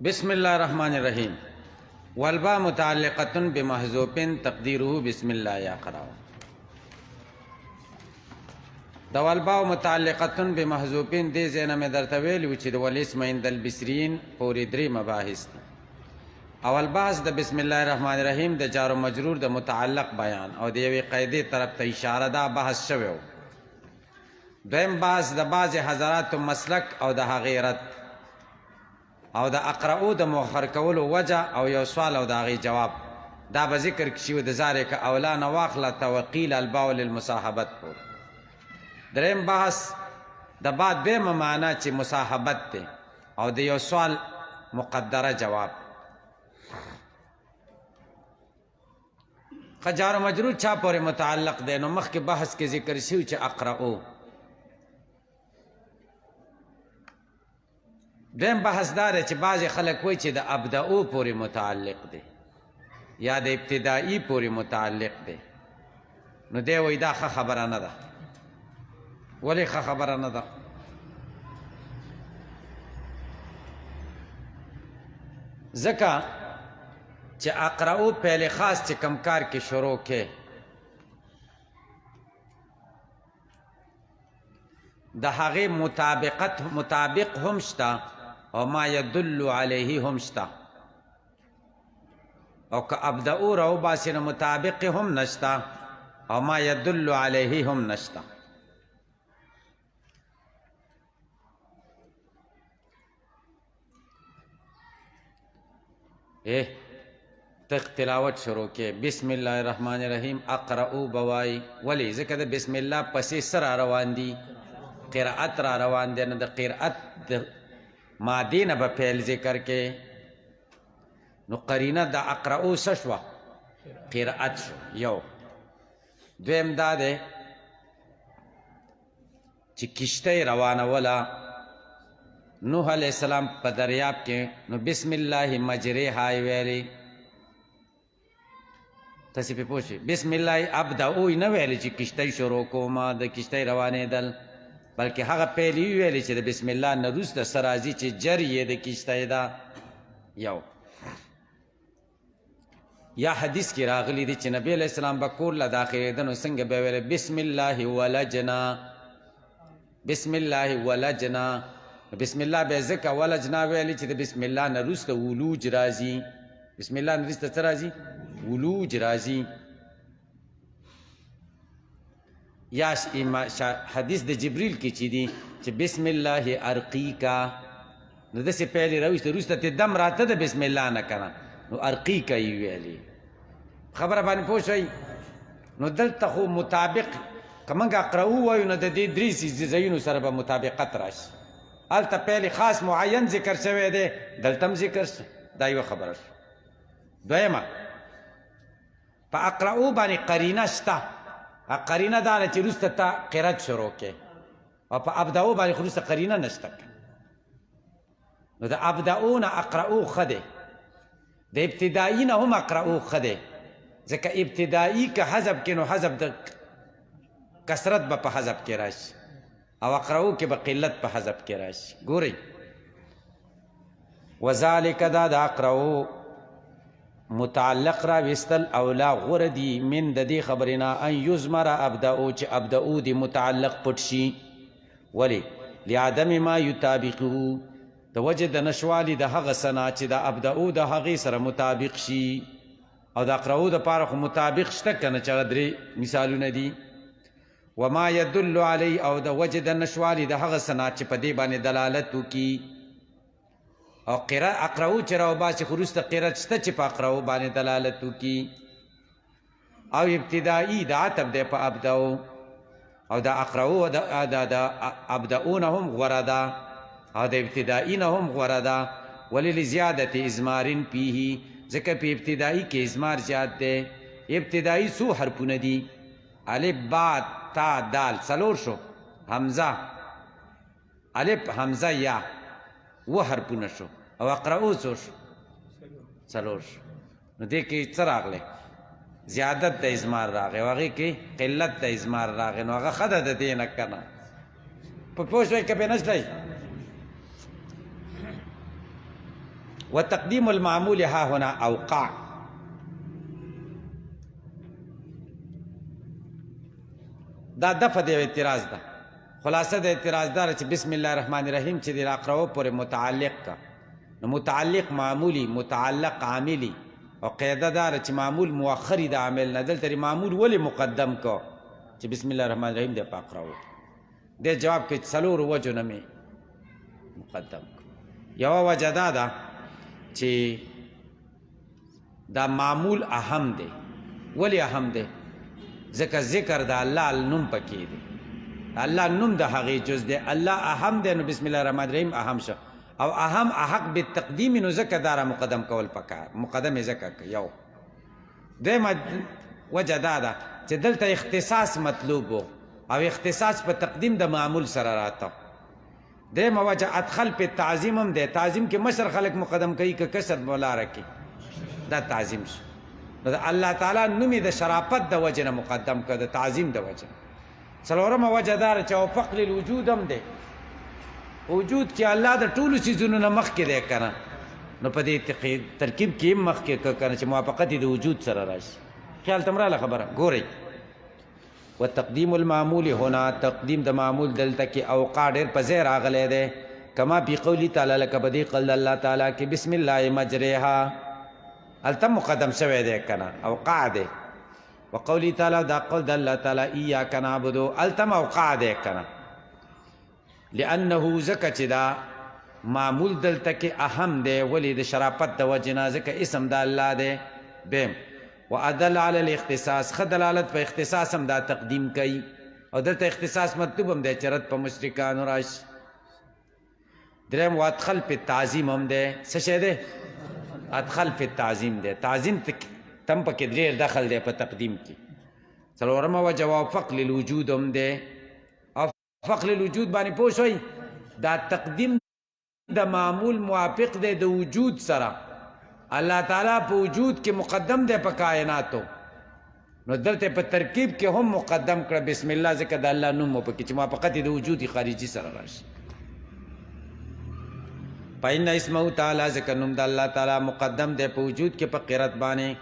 بسم الله الرحمن الرحیم. والباء متعلقة بمحذوف تقدیره بسم الله یا قراو. د والباء متعلقة بمحذوف دې ځای مې درته ویلي وو چې د والاسم عند البصريين پورې درې مباحث دي. اول بحث د بسم الله الرحمن الرحیم د جار و مجرور د متعلق بیان او د یوې قاعدې طرف ته اشاره دا بحث شوی و. دویم بحث د بعضې حضراتو مسلک او د هغې رد او د اقرأو د مؤخر کولو وجه او یو سوال او د هغې جواب دا به ذکر کشي و د ذالک اولا نه واخله توقیل الباء للمصاحبت پورې. دریم بحث د بعد دویمه معنا چې مصاحبت دی او د یو سوال مقدره جواب. جار و مجرور چا پورې متعلق دی؟ نو مخکې بحث کې ذکر شوی چې اقرأو. دویم بحث دا دی چې بعضې خلک وایي چې د ابدأو پورې متعلق دی یا د ابتدایي پورې متعلق دی. نو دی وایي دا ښه خبره نه ده. ولې ښه خبره نه ده؟ ځکه چې اقرأو پهل خاص چې کم کار کې شروع کې د هغې مطابق هم شته او ما یدل علیه هم شته، او که ابدأو راو باسي نو مطابق هم نشته او ما یدل علیه هم نشته. تلاوت شروع کې بسم الله الرحمن الرحیم اقرأو بوای. ولی ځکه د بسم الله پسې سره روان دي، قرأت را روان دی. نو د قرأت د مادې نه به پیل ذکر کې، نو قرینه د اقرأو څه شوه؟ قرأت شو. یو دویم دا دی چې کشته روانوله نوح علیه السلام په دریاب کې، نو بسم الله مجریها یې ویلې. تاسې پې پوه شئ، بسم الله ابدأو یې نه ویلې چې کشته شروع کومه د کشته روانېدل، بلکې هغه پیل یې ویلې چې د بسم الله نه وروسته څه راځي چې جر یې د کشته ده. یو یا حدیث کې راغلی دی چې نبی علیه السلام به کور له داخلېده نو څنګه به ویلې بسم الله ولجنا، بسم الله ولجنا. بسم الله به ځکه ولجنا ویلې چې د بسم الله نه وروسته ولوج راځي. بسم الله نه وروسته څه راځي؟ ولوج راځي. یا حدیث د جبریل کې چې دی چې بسم الله ارقیکا، نو داسې پیلې راویسته وروسته ته دم راته د بسم الله نه که نه، نو ارقیکا یې ویلې. خبره باندې پوه شئ؟ نو دلته خو مطابق که موږ اقرأو وایو نو د دې درې ځایونو سره به مطابقت راشي. هلته پیل خاص معین ذکر شوی دی، دلته هم ذکر شو. دا یوه خبره شو. دویمه په اقرأو باندې قرینه شته. قرینه دا ده چې وروسته ته قرأت شروع کې، او په ابدأو باندې خو وروسته قرینه نشته. نو د ابدأو نه اقرأو ښه دی، د ابتدایي نه هم اقرأو ښه دی، ځکه ابتدایي که حذف کې نو حذف د کثرت به په حذف کې راشي، او اقرأو کې به قلت په حذف کې راشي. ګورئ وذالک دا د اقرأو متعلق را وستل اولا غوره دی من د دې خبرې نه ان یزمر ابدأو چې ابدأو دی متعلق پټ شي. ولی لعدم ما یطابقه، د وجه د نشوالي د هغه څه نه چې د ابدأو د هغې سره مطابق شي، او د اقرأو دپاره خو مطابق شته که نه چې هغه درې مثالونه دي. وما یدل علی، او د وجه د نشوالي د هغه څه نه چې په دې باندې دلالت وکړي. او اقرأو چې راوباسي خو وروسته قرأت شته چې په اقرأو باندې دلالت وکړي. او ابتدایي د عطف دی په ابدأو، او د اقرأو د ابدأو نه هم غوره ده او د ابتدایي نه هم غوره ده. ولې لزیادت ازمار فیه، ځکه په ابتدایي کې ازمار زیات دی. ابتدایي څو حرفونه دي؟ الف با تا دال څلور شو، حمزه الف حمزه یا و حرفونه شو، او اقرأو څو شو؟ څلور شو. نو دې کې څه راغلی؟ زیادت د ازمار راغی، او هغې کې قلت د ازمار راغی. نو هغه ښه ده د دې نه که نه؟ په پوه شوئ که پې نه شئ؟ وتقدیم المعمول ها هنا اوقع. دا دفع دی اعتراض ده. خلاصه د اعتراض دار چې بسم الله الرحمن الرحیم چې د اقراو پورې متعلق کا، نو متعلق معمولی، متعلق عاملی، او قاعده دار چې معمول مؤخری د عامل نه، دلته معمول ولی مقدم کو چې بسم الله الرحمن الرحیم د اقراو. د جواب کې څلور وجه نه می مقدم کو. یو وجه دا ده چې دا معمول اهم دی. ولی اهم دی؟ ځکه ذکر د الله نوم پکې دی، الله نوم د هغې جز دی، الله اهم دی، نو بسم الله الرحمن الرحیم اهم شو. او اهم احق بالتقدیم، نو ځکه داره مقدم کول پکار، مقدم یې ځکه یو. دویمه وجه دا ده چې دلته اختصاص مطلوب و، او اختصاص په تقدیم د معمول سره راته. دیمه وجه ادخل په تعظیم هم دی، تعظیم کې مشر خلق مقدم کوي که کسر مولا رکي، دا تعظیم شو. نو د الله تعالی نومې د شرافت د وجه نه مقدم کړه، د تعظیم د وجه. څلورمه وجه داره چې او فقل الوجود هم دی، وجود کې الله د ټولو څیزونو نه مخکې دی که نه، نو په دې ترکیب کې هم مخکې که نه چې موافقت یې د وجود سره راشي. خیال ته راله خبره؟ ګورئ، وتقدیم المعمول هنا، تقدیم د معمول دلته کې اوقع ډېر په ځای راغلی دی، کما فی قولی تعالی، لکه په دې قول الله تعالی کې بسم الله مجریها، هلته مقدم شوی دی که نه، اوقع دی. وقولی تعالی، دا قول د الله تعالی ایاک نعبدو، هلته اوقع دی که نه، لأنه ځکه چې دا معمول دلته کې اهم دی. ولی د شرافت د وجې نه، ځکه اسم د الله دی. دویم وادل علی الاختصاص، ښه دلالت په اختصاص هم دا تقدیم کوي، او دلته اختصاص مطلوب هم دی چې رد په مشرکانو راشي. دریم وادخل په تعظیم هم دی. څه شی دی؟ ادخل فی التعظیم دی، تعظیم تم پکې ډېر دخل دی په تقدیم کې. څلورمه وجه وفق للوجود هم دی، او فق للوجود باندې پوه شوئ، دا تقدیم د معمول موافق دی د وجود سره. الله تعالی په وجود کې مقدم دی په کائناتو، نو دلته په ترکیب کې هم مقدم کړه بسم الله، ځکه د الله نوم پکې چې موافقت د وجود خارجي سره راشي. فإن اسمه تعالی، ذکر نوم د الله تعالی مقدم دی په وجود کې په قرت باندې.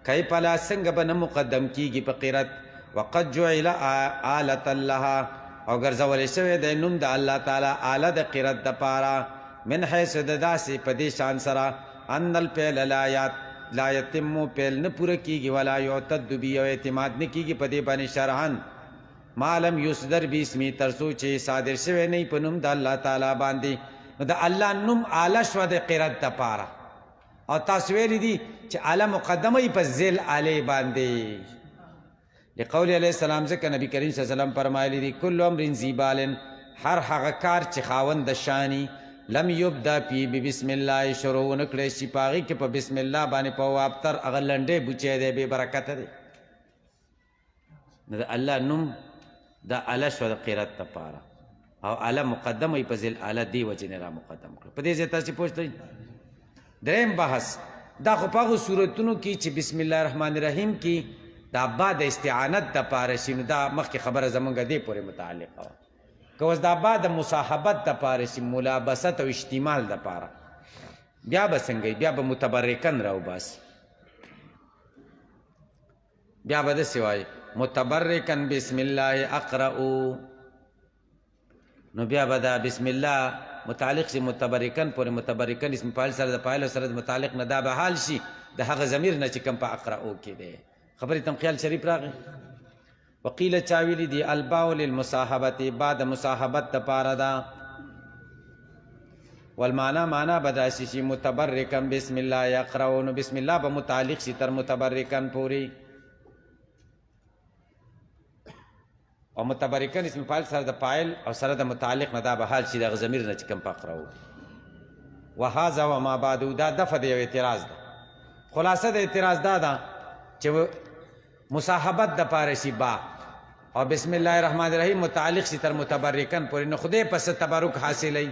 کیف لا، څنګه به نه مقدم کیږي په قرت. وقد جعل آلة لها، او ګرځولی شوی دی نوم د الله تعالی آله د قرت دپاره، من حیث د داسې په دې شان سره ان الفعل لا یتم، فعل نه پوره کیږي، ولا یعتد بی، او اعتماد نه کیږي په دې باندې شرعن، ما لم یصدر باسمه، تر څو چې صادر شوی نه په نوم د الله تعالی باندې. نو د الله نوم آله شوه د قرت دپاره، او تاسو ویلی دي چې آله مقدمه ای په ذیل آلې باندې. لقول علیه السلام، ځکه نبی کریم صلی الله علیه وسلم فرمایلی دي کل امر ذی بال، هر هغه کار چې خاوند د شانی، لم یبدا فی بسم الله، شروع ونه کړی شي په هغې کې په بسم الله باندې، په وابتر هغه لنډی بوچی دی، بې برکته دی. نو د الله نوم د آله شوه د قرت دپاره، او آله مقدم ای په ذیل آله، دی وجې نه را مقدم کړه. په دې ځای تاسې پوه شئ. دریم بحث دا خو په هغو صورتونو کې چې بسم الله الرحمن الرحیم کې دا با د استعانت دپاره شي، نو دا مخکې خبره زمونږ دې پورې متعلقه وه. که اوس دا با د مصاحبت دپاره شي، ملابست او اشتمال دپاره، بیا به څنګه، بیا به متبرکن را وباسي، بیا به داسې وایي متبرکن بسم الله اقرأو، نو بیا به دا بسم الله متعلق شي متبرکن پورې، متبرکن اسم فاعل سره د فاعل سره د متعلق نه دا به حال شي د هغه ضمیر نه چې کوم په اقرأو کې دی. خبرې تم خیال شریف راغی. وقیل چاویلی دی الباء للمصاحبت، بعد مصاحبت دپاره ده. والمعنی معنا به داسې شي متبرکن بسم الله یقرأو، نو بسم الله به متعلق شي تر متبرکن پورې، او متبرکن اسم فاعل سره د فاعل او سره د متعلق نه دا به حال شي د هغه ضمیر نه چې کوم په اقرأو. وهذا وما بعده، دا دفع د یو اعتراض ده. خلاصه د اعتراض دا ده چې مصاحبت دپاره شي با، او بسم الله الرحمن الرحیم متعلق شي تر متبرکن پورې، نو خدای پس تبرک حاصلی.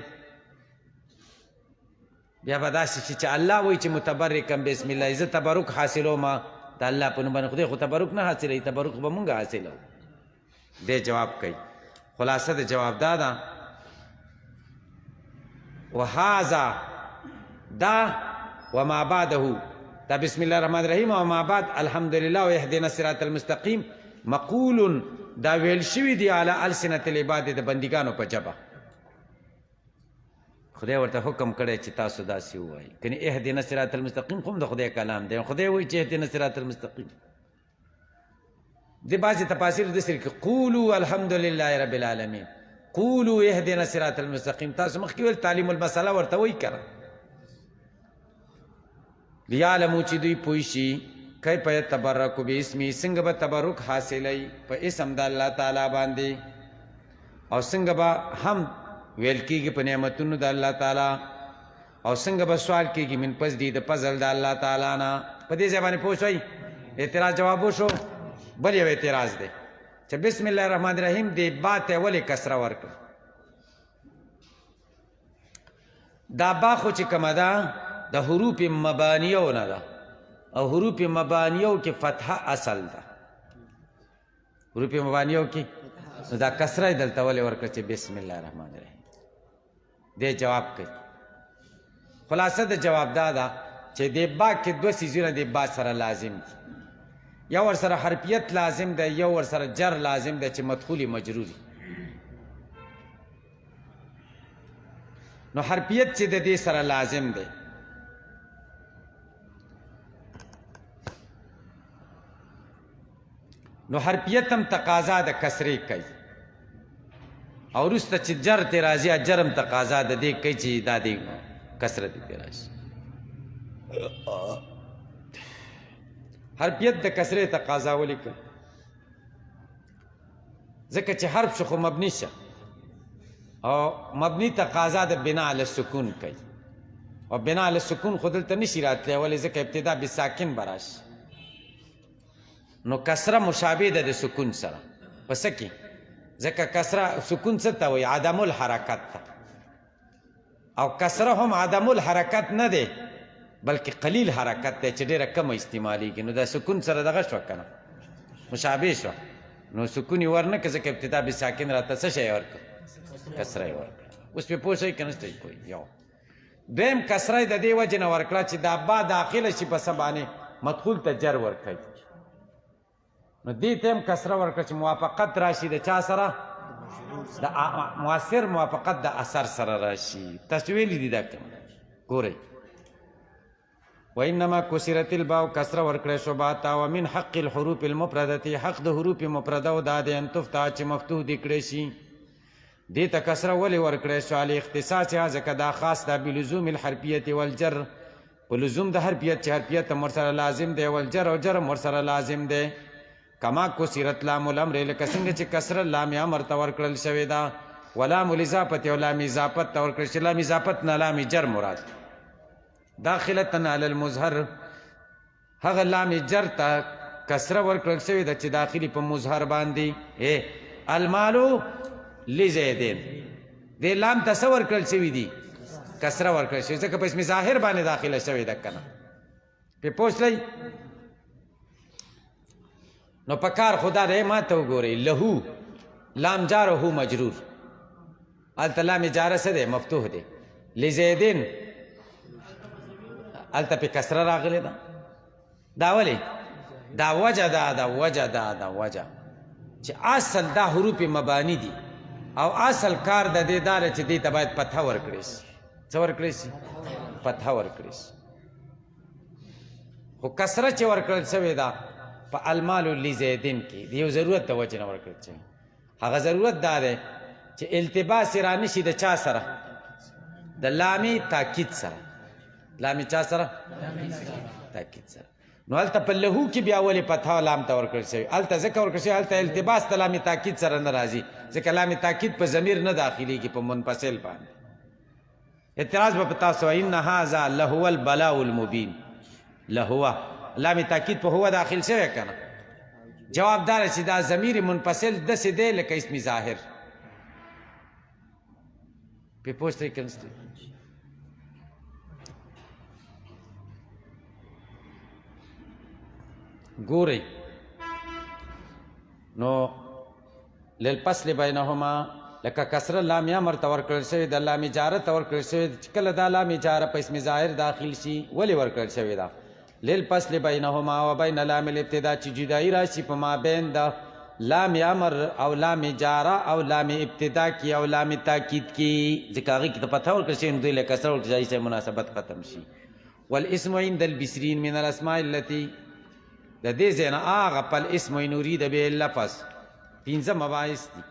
بیا به داسې شي چې الله وایي چې متبرکن بسم الله، زه تبرک حاصلوم د الله په نوم باندې، خدای خو تبرک نه حاصلوي، تبرک به مونږ حاصلو. دې جواب کوي. خلاصه د جواب دا ده وهذا، دا وما بعده دا بسم الله الرحمن الرحیم او ما بعد الحمدلله و اهدنا الصراط المستقیم مقول دا ویل شوی دی علی السنة العباد د بندگانو په جبه خدای ورته حکم کړی چې تاسو داسې ووایي کني اهدنا الصراط المستقیم خو د خدای کلام دی خدای وایي چې اهدنا الصراط المستقیم د بعضې تفاسیر داسې کې قولوا الحمد لله رب العالمین قولوا اهدنا الصراط المستقیم تاسو مخکې ویل تعلیم المسأله ورته وایي که لیعلمو چې دوی پوه شي کیف یتبرکو باسمي څنګه به تبرک حاصلوي په اسم د الله تعالی باندې او څنګه به هم ویل کېږي په نعمتونو د الله تعالی او څنګه به سوال کېږي من فضله د فضل د الله تعالی نه په دې ځای باندې پوه شئ اعتراض جواب وشو بل یو اعتراض دی چې بسم الله الرحمن الرحیم دې با ته ولې کسره ورکړه دا با خو چې کومه ده د حروف مبانیو نه ده او حروف مبانیو کې فتحه اصل ده حروف مبانیو کې نو دا کسره دلته ولې ورکړه چې بسم الله الرحمن الرحیم دې جواب کوي خلاصه د جواب دا ده چې دې با کې دوه څیزونه دې با سره لازم دي یو ورسره حرفیت لازم ده یو ورسره جر لازم ده چې مدخول مجروري نو حرفیت چې د دې سره لازم ده نو حرفیت هم تقاضا د کسرې کوي او وروسته چې جر ته راځي جرم تقاضا د دې کوي چې دا دې کسره دې راشي حرفیت د کسرې تقاضا ولې کوي ځکه چې حرف شو خو مبني شه او مبني تقاضا د بنا علی السکون کوي او بنا علی السکون خو دلته نشي راتلی ولې ځکه ابتدا بساکن به راشي نو کسره مشابه ده د سکون سره په څه کې ځکه کسره سکون څه ته وایي عدم الحرکت ته او کسره هم عدم الحرکت نه دی بلکې قلیل حرکت دی چې ډېره کمه استعمالیږي نو د سکون سره دغه شوه که نه مشابه شوه نو سکون یې ورنه که ځکه ابتدا بساکن راته څه شی یې ورکړه کسره یې ورکړه اوس پې پوه شئ که نشته کوي یو دویم کسره یې د دې وجې نه ورکړه چې دا با داخله شي په څه باندې مدخول ته جر ورکوي نو دې ته هم کسره ورکړه چې موافقت راشي د چا سره د مؤثر موافقت د اثر سره راشي تاسو ویلي دي دا ګورئ وانما کسرت الباء کسره ورکړی شو با تا ومن حق الحروف المفردة حق د حروف مفرده او دا د ان تفتح چې مفتوح دي کړی شي دې ته کسره ولې ورکړی شو علی اختصاصها ځکه دا خاص ده بلزوم الحرفیت والجر په لزوم د حرفیت چې حرفیت هم ورسره لازم دی والجر او جر هم ورسره لازم دی کما کسرت لام الامر لکه څنګه چې کسره لام امر ته ورکړل شوې ده ولام الاضافت او لام اضافت ته ورکړل شوې لام اضافت نه لام جر مراد داخلتن علی المظهر هغه لام جر ته کسره ورکړل شوې ده چې داخلي په مظهر باندې المالو لزیدین دې لام ته څه ورکړل شوي دي کسره ورکړل شوې ځکه په اسم ظاهر باندې داخله شوې ده که نه پې پوه نو پکار خدا دې ما ته وګورئ لهو لام جار هو مجرور هلته لام جاره څه دی مفتوح دی لزیدین هلته پې کسره راغلې ده دا ولې دا وجه دا وجه چې اصل دا حروف مبانی دي او اصل کار د دې داره چې دې ته باید فتحه ورکړی شي څه ورکړی شي فتحه ورکړی شي خو کسره چې ورکړل شوې ده په المالو لزیدین کې د یو ضرورت د وجې نه ورکړل شوی هغه ضرورت دا دی چې التباس را نشي د چا سره د لامې تاکید سره لامې چا سره تاکید سره نو هلته په لهو کې بیا ولې فتحه لام ته ورکړل شوی هلته ځکه ورکړل شوی هلته التباس د لامې تاکید سره نه راځي ځکه لامې تاکید په ضمیر نه داخلېږي په منفصل باندې اعتراض به په تاسو ان هذا لهو البلاء المبین لهو لام تاکید په هو داخل شوی که نه جواب دار چې دا ضمیر منفصل داسې دی لکه اسم ظاهر پې پوه شئ که نشئ ګورئ نو للفصل بینهما لکه کسره لام امر ته ورکړل شوې ده، لام جاره ته ورکړل شوې ده، چې کله دا لام جاره په اسم ظاهر داخل شي ولې ورکړل شوې ده؟ للفصل بینهما و بین لام الابتدا، چې جدایي راشي په مابین د لام امر او لام جاره او لام ابتدا کی او لام تاکید کی، ځکه هغې کې ته پته ورکړل شوې نو دوی له کسره ورکړل شوی سره مناسبت ختم شي. والاسم عند البصريين من الاسماء التي، د دې ځای نه هغه په الاسم نريد به اللفظ 15 مباحث دي.